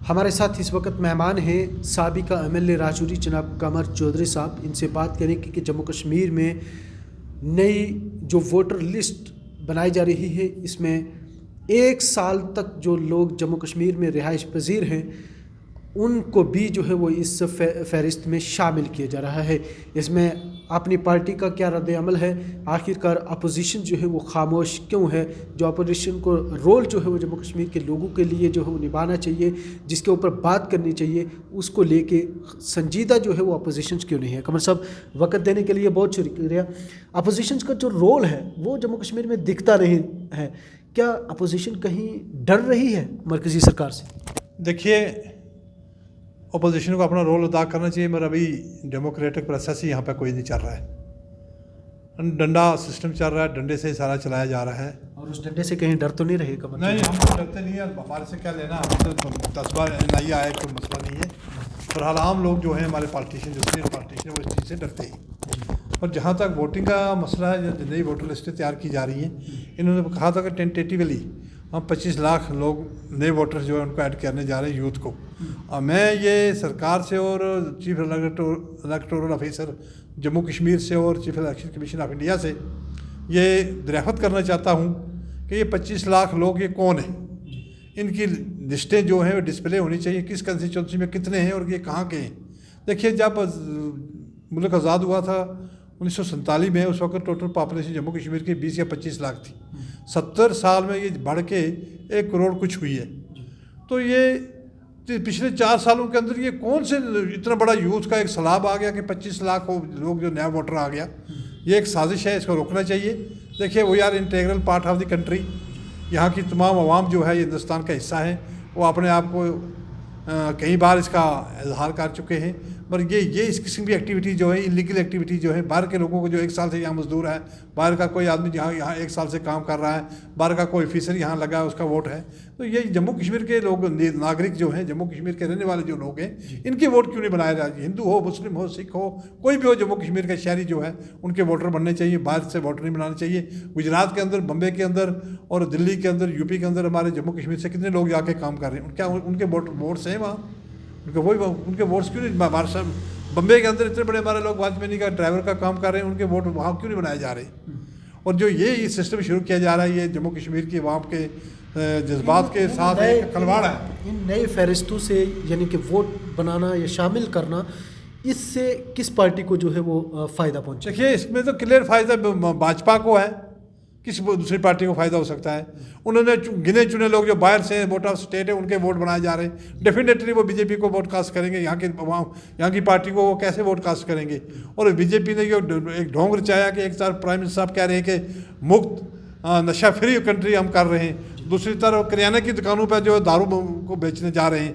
ہمارے ساتھ اس وقت مہمان ہیں سابقہ MLA راجوری جناب قمر چودھری صاحب. ان سے بات کریں کہ جموں کشمیر میں نئی جو ووٹر لسٹ بنائی جا رہی ہے اس میں 1 سال تک جو لوگ جموں کشمیر میں رہائش پذیر ہیں ان کو بھی جو ہے وہ اس فہرست میں شامل کیا جا رہا ہے. اس میں اپنی پارٹی کا کیا رد عمل ہے؟ آخرکار اپوزیشن جو ہے وہ خاموش کیوں ہے؟ جو اپوزیشن کو رول جو ہے وہ جموں کشمیر کے لوگوں کے لیے جو ہے وہ نبھانا چاہیے، جس کے اوپر بات کرنی چاہیے، اس کو لے کے سنجیدہ جو ہے وہ اپوزیشن کیوں نہیں ہے؟ قمر صاحب وقت دینے کے لیے بہت شکریہ. اپوزیشن کا جو رول ہے وہ جموں کشمیر میں دکھتا نہیں ہے، کیا اپوزیشن کہیں ڈر رہی ہے مرکزی سرکار سے؟ دیکھیے، اپوزیشن کو اپنا رول ادا کرنا چاہیے، مگر ابھی ڈیموکریٹک پروسیس ہی یہاں پہ کوئی نہیں چل رہا ہے. ڈنڈا سسٹم چل رہا ہے، ڈنڈے سے سارا چلایا جا رہا ہے. اور اس ڈنڈے سے کہیں ڈر تو نہیں رہے گا؟ نہیں، ہم ڈرتے نہیں ہیں. ہمارے سے کیا لینا، ہم تو 10 بار NIA آئے، کوئی مسئلہ نہیں ہے. اور حال عام لوگ جو ہیں ہمارے پالیٹیشین، جو سینئر پالیٹیشین، وہ اس چیز سے ڈرتے ہیں. اور جہاں تک ووٹنگ کا مسئلہ ہے، جو نئی ووٹر لسٹیں تیار کی جا رہی ہیں، انہوں نے کہا تھا کہ ٹینٹیٹیولی ہم 25 لاکھ لوگ نئے ووٹر جو ہیں ان کو ایڈ کرنے جا رہے ہیں، یوتھ کو. اور میں یہ سرکار سے اور chief electoral officer Jammu Kashmir سے اور chief election commission of India سے یہ دریافت کرنا چاہتا ہوں کہ یہ 25 لاکھ لوگ یہ کون ہیں. ان کی لسٹیں جو ہیں وہ ڈسپلے ہونی چاہیے، کس کنسٹیچوئنسی میں کتنے ہیں اور یہ کہاں کے ہیں. دیکھیے، جب ملک آزاد ہوا تھا 1947 میں، اس وقت ٹوٹل پاپولیشن جموں کشمیر کی 20 یا 25 لاکھ تھی. 70 سال میں یہ بڑھ کے 1 کروڑ کچھ ہوئی ہے. تو یہ پچھلے 4 سالوں کے اندر یہ کون سے اتنا بڑا یوتھ کا ایک سیلاب آ گیا کہ 25 لاکھ لوگ جو نیا ووٹر آ گیا. یہ ایک سازش ہے، اس کو روکنا چاہیے. دیکھیے، we are integral part of the country. یہاں کی تمام عوام جو ہے یہ ہندوستان کا حصہ ہیں. وہ اپنے آپ کو کئی بار اس کا اظہار کر چکے ہیں. مگر یہ اس قسم کی ایکٹیویٹی جو ہے، انلیگل ایکٹیویٹی جو ہے، باہر کے لوگوں کو جو 1 سال سے یہاں مزدور ہے، باہر کا کوئی آدمی یہاں 1 سال سے کام کر رہا ہے، باہر کا کوئی آفیسر یہاں لگا ہے، اس کا ووٹ ہے. تو یہ جموں کشمیر کے لوگ، ناگرک جو ہیں، جموں کشمیر کے رہنے والے جو لوگ ہیں، ان کے ووٹ کیوں نہیں بنائے جاتے؟ ہندو ہو، مسلم ہو، سکھ ہو، کوئی بھی ہو، جموں کشمیر کا شہری جو ہے ان کے ووٹر بننے چاہیے. باہر سے ووٹر نہیں بنانے چاہیے. گجرات کے اندر، بمبے کے اندر اور دلی کے اندر، UP کے اندر ہمارے جموں کشمیر سے کتنے لوگ جا کے کام کر رہے ہیں. کیا ان کے ووٹس ہیں وہاں؟ ان کے ووٹس کیوں نہیں؟ ہمارے بمبے کے اندر اتنے بڑے ہمارے لوگ واچمینی کا، ڈرائیور کا کام کر رہے ہیں، ان کے ووٹ وہاں کیوں نہیں بنائے جا رہے؟ اور جو یہ سسٹم شروع کیا جا رہا ہے، یہ جموں کشمیر کی عوام کے جذبات کے ساتھ ایک کھلواڑ ہے. ان نئے فہرستوں سے یعنی کہ ووٹ بنانا یا شامل کرنا، اس سے کس پارٹی کو جو ہے وہ فائدہ پہنچے؟ دیکھیے، اس میں تو کلیئر فائدہ بھاجپا کو ہے. کس دوسری پارٹی کو فائدہ ہو سکتا ہے؟ انہوں نے گنے چنے لوگ جو باہر سے ووٹ آف اسٹیٹ ہے ان کے ووٹ بنائے جا رہے ہیں. ڈیفینیٹلی وہ BJP کو ووٹ کاسٹ کریں گے. یہاں کی پارٹی کو وہ کیسے ووٹ کاسٹ کریں گے؟ اور BJP نے جو ایک ڈھونگ رچایا کہ ایک طرف پرائم منسٹر صاحب کہہ رہے ہیں کہ مفت نشہ فری کنٹری ہم کر رہے ہیں، دوسری طرف کریانہ کی دکانوں پہ جو دارو کو بیچنے جا رہے ہیں.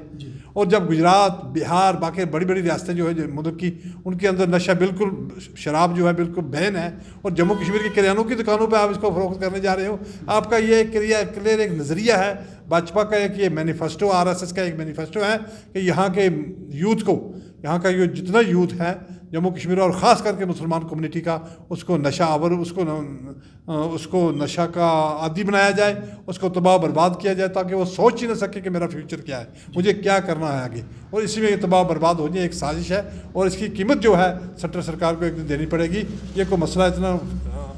اور جب گجرات، بہار، باقی بڑی بڑی ریاستیں جو ہے ملک کی، ان کے اندر نشہ بالکل، شراب جو ہے بالکل بین ہے، اور جموں کشمیر کی کریانوں کی دکانوں پہ آپ اس کو فروخت کرنے جا رہے ہو. آپ کا یہ کلیئر ایک نظریہ ہے بھاجپا کا، ایک یہ مینیفیسٹو، RSS کا ایک مینیفیسٹو ہے کہ یہاں کے یوتھ کو، یہاں کا یہ جتنا یوتھ ہے جموں کشمیر اور خاص کر کے مسلمان کمیونٹی کا، اس کو نشہ آور، اس کو نشہ کا عادی بنایا جائے، اس کو تباہ برباد کیا جائے، تاکہ وہ سوچ ہی نہ سکے کہ میرا فیوچر کیا ہے، مجھے کیا کرنا ہے آگے. اور اسی میں یہ تباہ برباد ہو جائے، ایک سازش ہے. اور اس کی قیمت جو ہے سینٹرل سرکار کو ایک دن دینی پڑے گی. یہ کوئی مسئلہ اتنا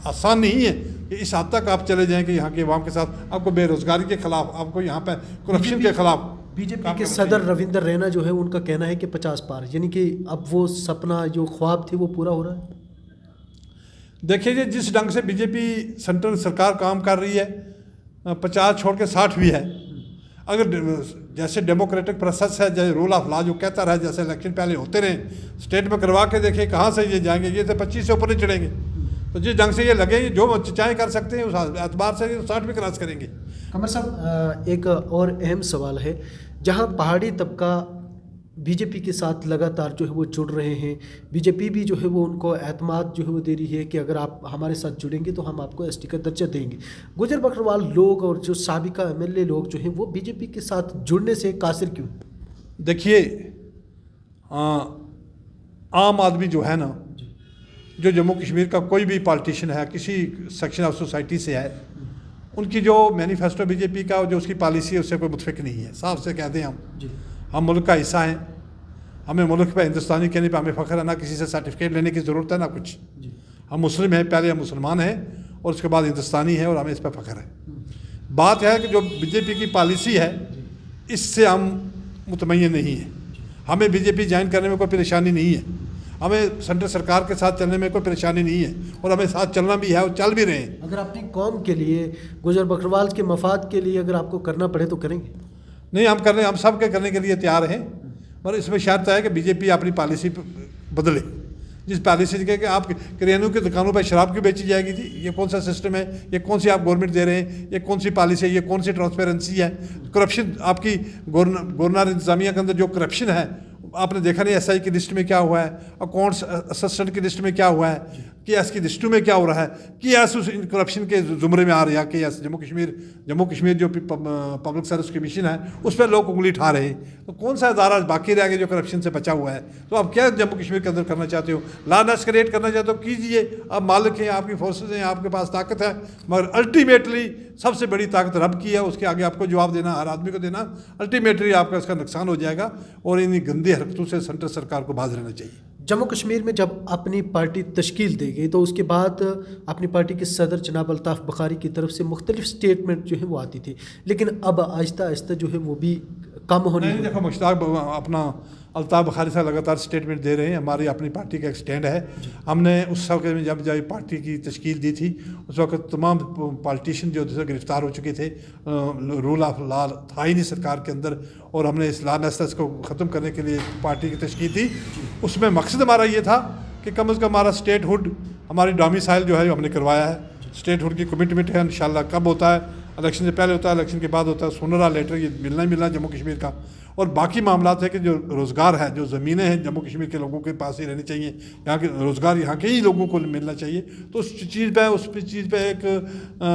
آسان نہیں ہے کہ اس حد تک آپ چلے جائیں کہ یہاں کے عوام کے ساتھ آپ کو بے روزگاری کے خلاف، آپ کو یہاں پہ کرپشن کے خلاف. BJP کے صدر رویندر رینا جو ہے ان کا کہنا ہے کہ 50 پار، یعنی کہ اب وہ سپنا جو خواب تھے وہ پورا ہو رہا ہے. دیکھیے جی، جس ڈھنگ سے BJP سینٹرل سرکار کام کر رہی ہے، 50 چھوڑ کے 60 بھی ہے. اگر جیسے ڈیموکریٹک پروسیس ہے، جیسے رول آف لا جو کہتا رہا، جیسے الیکشن پہلے ہوتے رہے، اسٹیٹ میں کروا کے دیکھیں کہاں سے یہ جائیں گے. یہ تو 25 سے اوپر نہیں چڑھیں گے. تو جس ڈھنگ سے یہ لگیں گے، جو چاہیں کر سکتے ہیں، اس اعتبار سے 60 بھی کراس کریں گے. قمر صاحب، ایک اور اہم سوال ہے، جہاں پہاڑی طبقہ BJP کے ساتھ لگاتار جو ہے وہ جڑ رہے ہیں، BJP بھی جو ہے وہ ان کو اعتماد جو ہے وہ دے رہی ہے کہ اگر آپ ہمارے ساتھ جڑیں گے تو ہم آپ کو ST کا درجہ دیں گے. گجر بکروال لوگ اور جو سابقہ MLA لوگ جو ہیں وہ BJP کے ساتھ جڑنے سے قاصر کیوں؟ دیکھیے، عام آدمی جو ہے نا، جو جموں کشمیر کا کوئی بھی پالیٹیشین ہے، کسی سیکشن آف سوسائٹی سے ہے، ان کی جو مینیفیسٹو BJP کا جو اس کی پالیسی ہے اس سے کوئی متفق نہیں ہے. صاحب سے کہتے ہیں ہم. हम मुल्क का हिस्सा हैं, हमें मुल्क पे हिंदुस्तानी कहने पे हमें फ़ख्र है, ना किसी से सर्टिफिकेट लेने की ज़रूरत है ना कुछ। हम मुस्लिम हैं, पहले हम मुसलमान हैं और उसके बाद हिंदुस्तानी है और हमें इस पर फ़ख्र है। बात है कि जो बीजेपी की पॉलिसी है इससे हम मुतमय्यन नहीं है। हमें बीजेपी ज्वाइन करने में कोई परेशानी नहीं है, हमें सेंट्रल सरकार के साथ चलने में कोई परेशानी नहीं है और हमें साथ चलना भी है और चल भी रहे हैं। अगर अपनी कौम के लिए, गुजर बकरवाल के मफाद के लिए अगर आपको करना पड़े तो करेंगे? नहीं, हम सब के करने के लिए तैयार हैं, पर इसमें शर्त है कि बीजेपी अपनी पॉलिसी बदले। जिस पॉलिसी के कि आप किरानों की दुकानों पर शराब क्यों बेची जाएगी जी, ये कौन सा सिस्टम है, ये कौन सी आप गवर्नमेंट दे रहे हैं, ये कौन सी पॉलिसी है, ये कौन सी ट्रांसपेरेंसी है। करप्शन आपकी गवर्नर इंतजामिया के अंदर जो करप्शन है आपने देखा नहीं, एसआई की लिस्ट में क्या हुआ है, अकाउंट्स असिस्टेंट की लिस्ट में क्या हुआ है, कि एस की लिस्टों में क्या हो रहा है, कि एस उस करप्शन के ज़ुमरे में आ रहा है, कि एस जम्मू कश्मीर जो पब्लिक सर्विस कमीशन है उस पर लोग उंगली उठा रहे हैं। तो कौन सा इदारा बाकी रह गया जो करप्शन से बचा हुआ है? तो आप क्या जम्मू कश्मीर के अंदर करना चाहते हो? लॉ एंड ऑर्डर क्रिएट करना चाहते हो, कीजिए। आप मालिक हैं, आपकी फोर्सेज हैं, आपके पास ताकत है, मगर अल्टीमेटली सबसे बड़ी ताकत रब की है, उसके आगे आपको जवाब देना, हर आदमी को देना। अल्टीमेटली आपका इसका नुकसान हो जाएगा और इन गंदी हरकतों से सेंट्रल सरकार को बाज रहना चाहिए। जम्मू कश्मीर में जब अपनी पार्टी तश्कील दी गई तो उसके बाद अपनी पार्टी के सदर जनाब अल्ताफ़ बुखारी की तरफ से मुख्तलिफ स्टेटमेंट जो है वो आती थी, लेकिन अब आहिस्ता आहिस्ता जो है वो भी कम होने नहीं, देखो मुश्ताक अपना अल्ताफ़ बुखारी साहब लगातार स्टेटमेंट दे रहे हैं। हमारी अपनी पार्टी का एक स्टैंड है। हमने उस वक्त में जब पार्टी की तश्कील दी थी उस वक्त तमाम पॉलिटिशियन जो गिरफ्तार हो चुके थे, रूल ऑफ लॉ था ही नहीं सरकार के अंदर, और हमने इस लॉ एंड को ख़त्म करने के लिए पार्टी की तश्कील दी। उसमें मकसद हमारा ये था कि कम अज़ कम हमारा स्टेटहुड, हमारी डोमिसाइल जो है हमने करवाया है। स्टेटहुड की कमिटमेंट है, इंशाल्लाह कब होता है, इलेक्शन से पहले होता है, इलेक्शन के बाद होता है, सूनर और लेटर ये मिलना ही मिलना जम्मू कश्मीर का। और बाकी मामला है कि जो रोज़गार है, जो ज़मीनें हैं जम्मू कश्मीर के लोगों के पास ही रहनी चाहिए, यहाँ के रोज़गार यहाँ के ही लोगों को मिलना चाहिए। तो उस चीज़ पे एक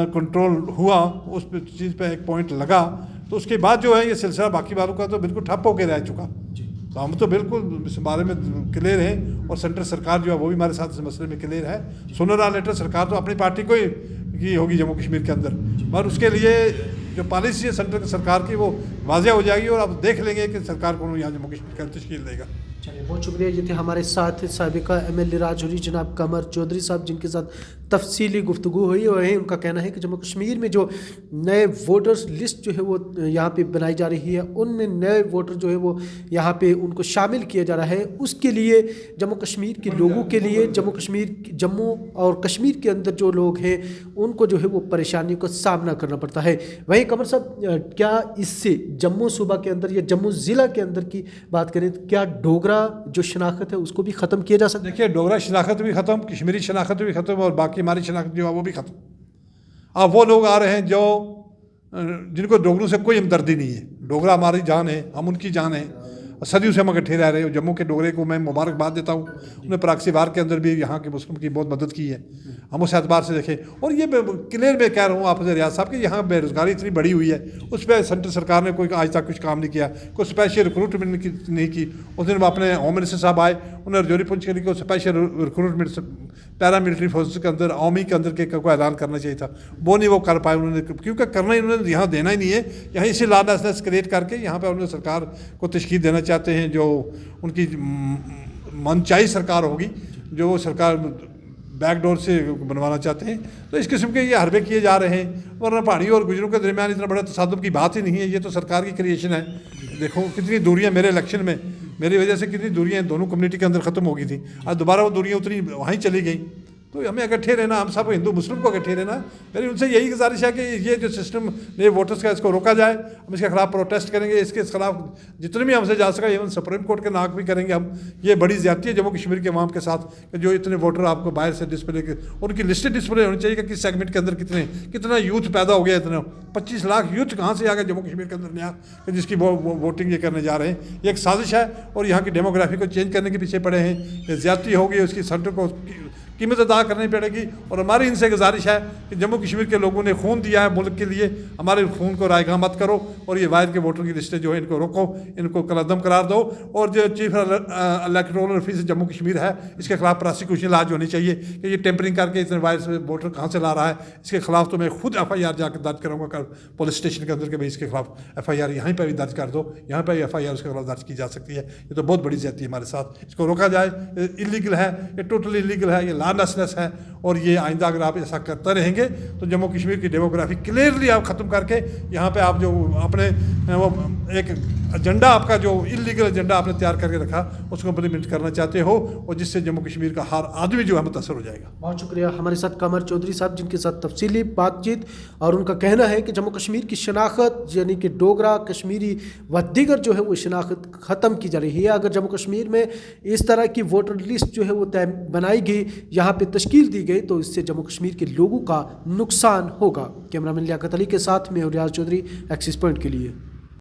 कंट्रोल हुआ, उस चीज़ पे एक पॉइंट लगा। तो उसके बाद जो है ये सिलसिला बाकी वालों का तो बिल्कुल ठप होकर रह चुका। तो हम तो बिल्कुल इस बारे में क्लियर हैं और सेंट्रल सरकार जो है वो भी हमारे साथ इस मसले में क्लियर है। सुनर लेटर सरकार तो अपनी पार्टी को ही होगी जम्मू कश्मीर के अंदर, मगर उसके लिए जो पॉलिसी है सेंट्रल सरकार की वो वाज़ेह हो जाएगी और आप देख लेंगे कि सरकार को यहाँ जम्मू कश्मीर का तश्कील देगा। चलिए, बहुत शुक्रिया। ये थे हमारे साथ साबिका MLA राजौरी जनाब कमर चौधरी साहब, जिनके साथ तफसीली गुफ्तगू हुई और उनका कहना है कि जम्मू कश्मीर में जो नए वोटर्स लिस्ट जो है वो यहाँ पे बनाई जा रही है, उनमें नए वोटर जो है वो यहाँ पे उनको शामिल किया जा रहा है। उसके लिए जम्मू कश्मीर के लोगों के लिए, जम्मू और कश्मीर के अंदर जो लोग हैं उनको जो है वो परेशानियों का सामना करना पड़ता है। वहीं कमर साहब, क्या इससे जम्मू सूबा के अंदर या जम्मू ज़िला के अंदर की बात करें तो क्या डोगरा जो शनाख्त है उसको भी ख़त्म किया जा सकता है? देखिए, डोगरा शनाख्त भी ख़त्म, कश्मीरी शनाख्त भी ख़त्म और बाकी हमारी शनाख्त जो है वो भी ख़त्म। अब वो लोग आ रहे हैं जो जिनको डोगरों से कोई हमदर्दी नहीं है। डोगरा हमारी जान है, हम उनकी जान है, सदियों से हम इकट्ठे रह रहे हो। जम्मू के डोगरे को मैं मुबारकबाद देता हूँ, उन्हें प्रॉक्सी वार के अंदर भी यहाँ के मुस्लिम की बहुत मदद की है, हम उस एतबार से देखें। और ये क्लियर मैं कह रहा हूँ आपसे रियाज साहब कि यहाँ बेरोज़गारी इतनी बड़ी हुई है, उस पर सेंट्रल सरकार ने कोई आज तक कुछ काम नहीं किया, कोई स्पेशल रिक्रूटमेंट नहीं की। उस दिन अपने होम मिनिस्टर साहब आए, उन्होंने रजौरी पुंछ के लिए special recruitment para military force के अंदर, आर्मी के अंदर के को ऐलान करना चाहिए था, वो नहीं वो कर पाए उन्होंने, क्योंकि करना ही उन्होंने यहाँ देना ही नहीं है। यहाँ इसी लॉलेसनेस क्रिएट करके यहाँ पर उन्होंने सरकार को तश्कील देना चाहते हैं जो उनकी मनचाही सरकार होगी, जो सरकार बैकडोर से बनवाना चाहते हैं। तो इस किस्म के ये हरबे किए जा रहे हैं, वरना पहाड़ियों और गुजरों के दरमियान इतना बड़ा तसादुम की बात ही नहीं है। ये तो सरकार की क्रिएशन है। देखो कितनी दूरियां मेरे इलेक्शन में मेरी वजह से कितनी दूरियां दोनों कम्युनिटी के अंदर ख़त्म हो गई थी, आज दोबारा वो दूरियां उतनी वहीं चली गई। तो हमें इकट्ठे रहना, हम सब हिंदू मुस्लिम को इकट्ठे रहना। मेरी उनसे यही गुजारिश है कि ये जो सिस्टम नए वोटर्स का इसको रोका जाए। हम इसके खिलाफ प्रोटेस्ट करेंगे, इसके खिलाफ जितने भी हमसे जा सका इवन सुप्रीम कोर्ट के नाक भी करेंगे हम। ये बड़ी ज़्यादती है जम्मू कश्मीर के अवाम के साथ कि जो इतने वोटर आपको बाहर से डिस्प्ले के, उनकी लिस्टेड डिस्प्ले होनी चाहिए कि किस सेगमेंट के अंदर कितना यूथ पैदा हो गया। इतना 25 लाख यूथ कहाँ से आ गया जम्मू कश्मीर के अंदर नया, जिसकी वोटिंग ये करने जा रहे हैं। ये एक साजिश है और यहाँ की डेमोग्राफी को चेंज करने के पीछे पड़े हैं। ये ज़्यादती होगी, उसकी सेंटर को कीमत अदा करनी पड़ेगी। और हमारी इनसे गुजारिश है कि जम्मू कश्मीर के लोगों ने खून दिया है मुल्क के लिए, हमारे खून को रायगा मत करो और ये वायद के वोटर की लिस्टें जो है इनको रोको, इनको कलअदम करार दो। और जो chief electoral office Jammu Kashmir है इसके खिलाफ प्रोसिक्यूशन लाज होनी चाहिए कि ये टेम्परिंग करके इतने वायरस वोटर कहाँ से ला रहा है। इसके खिलाफ तो मैं खुद FIR जाकर दर्ज करूँगा कल पुलिस स्टेशन के अंदर के भाई इसके खिलाफ FIR यहीं पर भी दर्ज कर दो, यहाँ पर भी FIR उसके खिलाफ दर्ज की जा सकती है। ये तो बहुत बड़ी ज्यादती है हमारे साथ, इसको रोका जाए। इलीगल है, ये टोटली इलीगल है, ये लॉलेसनेस है। और ये आइंदा अगर आप ऐसा करते रहेंगे तो जम्मू कश्मीर की डेमोग्राफी क्लियरली आप ख़त्म करके यहाँ पे आप जो अपने वो एक एजेंडा आपका जो इलीगल एजेंडा आपने तैयार करके रखा उसको इम्प्लीमेंट करना चाहते हो और जिससे जम्मू कश्मीर का हर आदमी जो है मुतासर हो जाएगा। बहुत शुक्रिया। हमारे साथ कमर चौधरी साहब जिनके साथ तफसीली बातचीत, और उनका कहना है कि जम्मू कश्मीर की शनाख्त यानी कि डोगरा, कश्मीरी व दीगर जो है वो शनाख्त ख़त्म की जा रही है। अगर जम्मू कश्मीर में इस तरह की वोटर लिस्ट जो है वो तय बनाई गई, यहाँ पे तश्कील दी गई, तो इससे जम्मू कश्मीर के लोगों का नुकसान होगा। कैमरामैन लियाकत अली के साथ मैं रियाज चौधरी, एक्सिस पॉइंट के लिए।